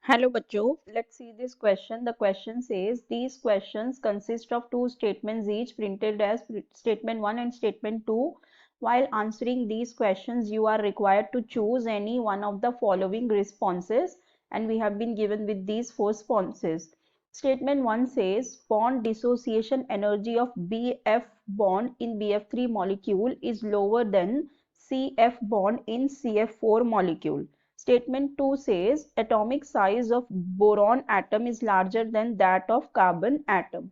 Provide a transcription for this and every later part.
Hello bachcho, let's see this question. The question says these questions consist of two statements each printed as statement 1 and statement 2. While answering these questions, you are required to choose any one of the following responses, and we have been given with these four responses. Statement 1 says bond dissociation energy of BF bond in BF3 molecule is lower than CF bond in CF4 molecule. Statement 2 says atomic size of boron atom is larger than that of carbon atom.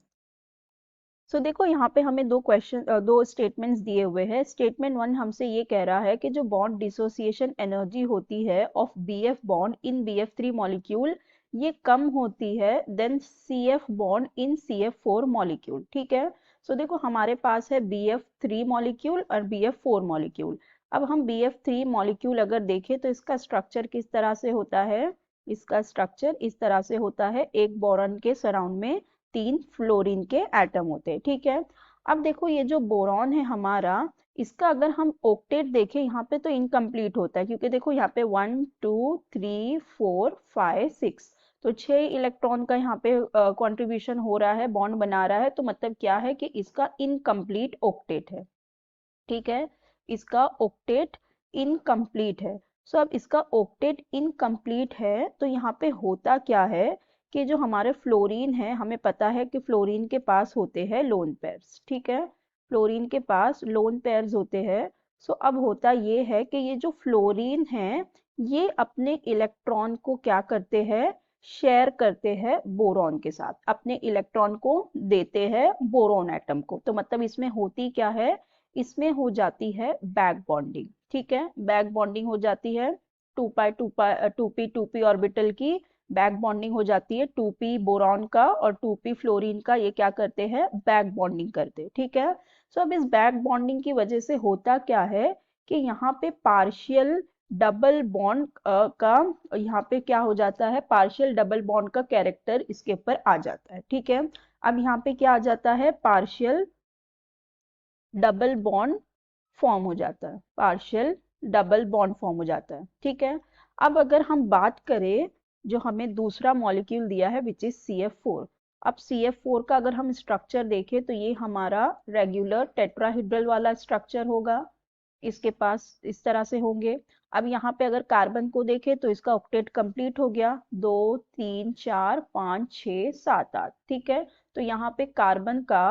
देखो यहाँ पे हमें दो statements दिए हुए हैं। Statement 1 हमसे ये कह रहा है कि जो बॉन्ड डिसोसिएशन एनर्जी होती है of BF bond in BF3 molecule ये कम होती है than CF bond in CF4 molecule. ठीक है, देखो हमारे पास है BF3 मॉलिक्यूल और BF4 मॉलिक्यूल। अब हम BF3 मॉलिक्यूल अगर देखें तो इसका स्ट्रक्चर किस तरह से होता है। इसका स्ट्रक्चर इस तरह से होता है, एक बोरॉन के सराउंड में 3 फ्लोरीन के एटम होते हैं। ठीक है, अब देखो ये जो बोरॉन है हमारा, इसका अगर हम ऑक्टेट देखें यहाँ पे तो इनकम्प्लीट होता है, क्योंकि देखो यहाँ पे 1 2 3 4 5 6 तो 6 इलेक्ट्रॉन का यहाँ पे कंट्रीब्यूशन हो रहा है, बॉन्ड बना रहा है। तो मतलब क्या है कि इसका इनकम्प्लीट ऑक्टेट है। ठीक है, इसका ऑक्टेट इनकम्प्लीट है। अब इसका ऑक्टेट इनकम्प्लीट है तो यहाँ पे होता क्या है कि जो हमारे फ्लोरीन है, हमें पता है कि फ्लोरीन के पास होते हैं लोन पेयर्स। ठीक है, फ्लोरीन के पास लोन पेयर्स होते हैं। अब होता ये है कि ये जो फ्लोरीन है ये अपने इलेक्ट्रॉन को क्या करते हैं, शेयर करते हैं बोरॉन के साथ, अपने इलेक्ट्रॉन को देते हैं बोरॉन एटम को। तो मतलब इसमें होती क्या है, इसमें हो जाती है बैक बॉन्डिंग। ठीक है, बैक बॉन्डिंग हो जाती है 2p ऑर्बिटल की बैक बॉन्डिंग हो जाती है 2p बोरॉन का और 2p फ्लोरीन का, ये क्या करते हैं, बैक बॉन्डिंग करते। ठीक है, अब इस बैक बॉन्डिंग की वजह से होता क्या है कि यहाँ पे पार्शियल डबल बॉन्ड का यहाँ पे क्या हो जाता है, पार्शियल डबल बॉन्ड का कैरेक्टर इसके ऊपर आ जाता है। ठीक है, अब यहाँ पे क्या आ जाता है, पार्शियल डबल बॉन्ड फॉर्म हो जाता है, पार्शियल डबल बॉन्ड फॉर्म हो जाता है। ठीक है, अब अगर हम बात करें जो हमें दूसरा मॉलिक्यूल दिया है विच इज CF4। अब CF4 का अगर हम स्ट्रक्चर देखें तो ये हमारा रेगुलर टेट्राहेड्रल वाला स्ट्रक्चर होगा, इसके पास इस तरह से होंगे। अब यहाँ पे अगर कार्बन को देखें तो इसका ऑक्टेट कंप्लीट हो गया, 2 3 4 5 6 7 8। ठीक है, तो यहाँ पे कार्बन का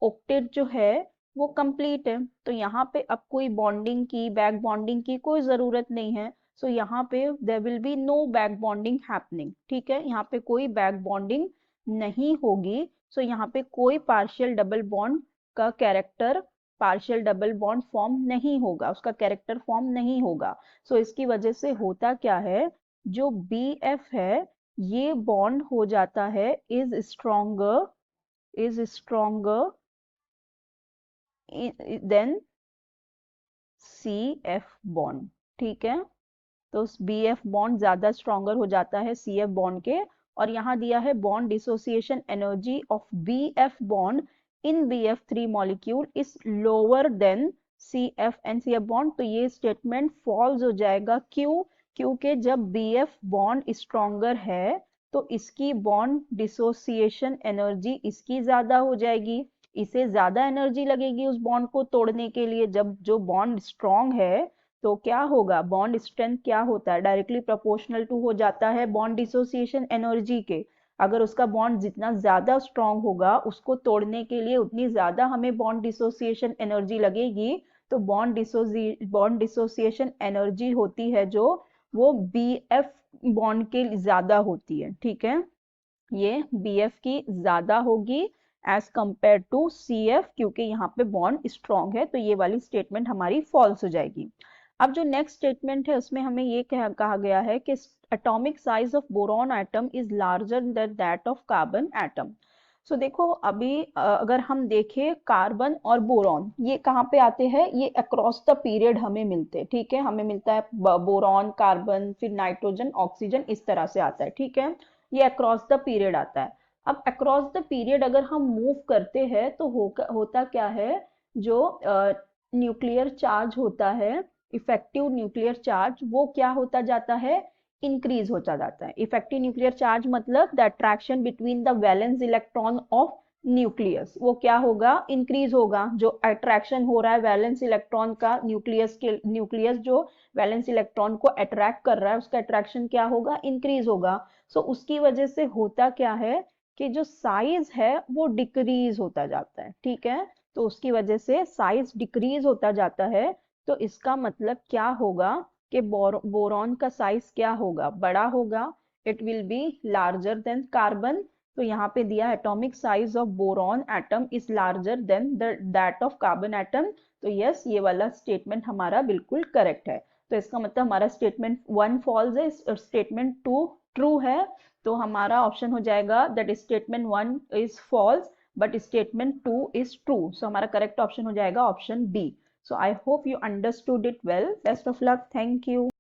ऑक्टेट जो है वो कंप्लीट है। तो यहाँ पे अब कोई बॉन्डिंग की, बैक बॉन्डिंग की कोई जरूरत नहीं है। यहाँ पे there will be no back bonding happening. ठीक है, यहाँ पे कोई बैक बॉन्डिंग नहीं होगी। यहाँ पे कोई पार्शियल डबल बॉन्ड का character, partial double bond form नहीं होगा, उसका कैरेक्टर फॉर्म नहीं होगा। इसकी वजह से होता क्या है, जो BF है ये बॉन्ड हो जाता है is stronger then CF bond. ठीक है, तो BF बॉन्ड ज्यादा स्ट्रॉन्गर हो जाता है CF बॉन्ड के। और यहाँ दिया है bond dissociation energy of BF bond in BF3 molecule is lower than CF and CF bond. तो ये स्टेटमेंट फॉल्स हो जाएगा। क्यों, क्योंकि जब BF बॉन्ड स्ट्रॉन्गर है तो इसकी बॉन्ड डिसोसिएशन एनर्जी इसकी ज्यादा हो जाएगी, इसे ज्यादा एनर्जी लगेगी उस बॉन्ड को तोड़ने के लिए। जब जो बॉन्ड स्ट्रॉन्ग है तो क्या होगा, बॉन्ड स्ट्रेंथ क्या होता है, डायरेक्टली प्रोपोर्शनल टू हो जाता है बॉन्ड डिसोसिएशन एनर्जी के। अगर उसका बॉन्ड जितना ज्यादा स्ट्रॉन्ग होगा उसको तोड़ने के लिए उतनी ज्यादा हमें बॉन्ड डिसोसिएशन एनर्जी लगेगी। तो बॉन्ड डिसोसिएशन एनर्जी होती है जो वो BF बॉन्ड के ज्यादा होती है। ठीक है, ये BF की ज्यादा होगी एज कंपेयर टू CF, क्योंकि यहाँ पे बॉन्ड स्ट्रॉन्ग है। तो ये वाली स्टेटमेंट हमारी फॉल्स हो जाएगी। अब जो नेक्स्ट स्टेटमेंट है उसमें हमें ये कहा गया है कि atomic size of boron atom is larger than that of carbon atom. देखो अभी अगर हम देखें कार्बन और बोरॉन ये कहाँ पे आते हैं, ये अक्रॉस द पीरियड हमें मिलते हैं। ठीक है, हमें मिलता है बोरॉन, कार्बन, फिर नाइट्रोजन, ऑक्सीजन, इस तरह से आता है। ठीक है, ये अक्रॉस द पीरियड आता है। अब अक्रॉस द पीरियड अगर हम मूव करते हैं तो होता क्या है, जो न्यूक्लियर चार्ज होता है, इफेक्टिव न्यूक्लियर चार्ज, वो क्या होता जाता है, इंक्रीज होता जाता है। इफेक्टिव न्यूक्लियर चार्ज मतलब the attraction between the valence electron of nucleus, वो क्या होगा, इंक्रीज होगा। जो अट्रैक्शन हो रहा है वैलेंस इलेक्ट्रॉन का न्यूक्लियस जो वैलेंस इलेक्ट्रॉन को अट्रैक्ट कर रहा है उसका अट्रैक्शन क्या होगा, इंक्रीज होगा। सो उसकी वजह से होता क्या है कि जो साइज है वो डिक्रीज होता जाता है, ठीक है। तो उसकी वजह से साइज डिक्रीज होता जाता है। तो इसका मतलब क्या होगा कि बोरॉन का साइज क्या होगा, बड़ा होगा। It will be larger than carbon. तो यहाँ पे दिया atomic size of boron atom is larger than that of carbon atom. तो यस, ये वाला स्टेटमेंट हमारा बिल्कुल करेक्ट है। तो इसका मतलब हमारा स्टेटमेंट 1 फॉल्स है, स्टेटमेंट 2 ट्रू है। तो हमारा ऑप्शन हो जाएगा that statement 1 is false but statement 2 is true. So हमारा करेक्ट ऑप्शन हो जाएगा option B. So I hope you understood it well. Best of luck. Thank you.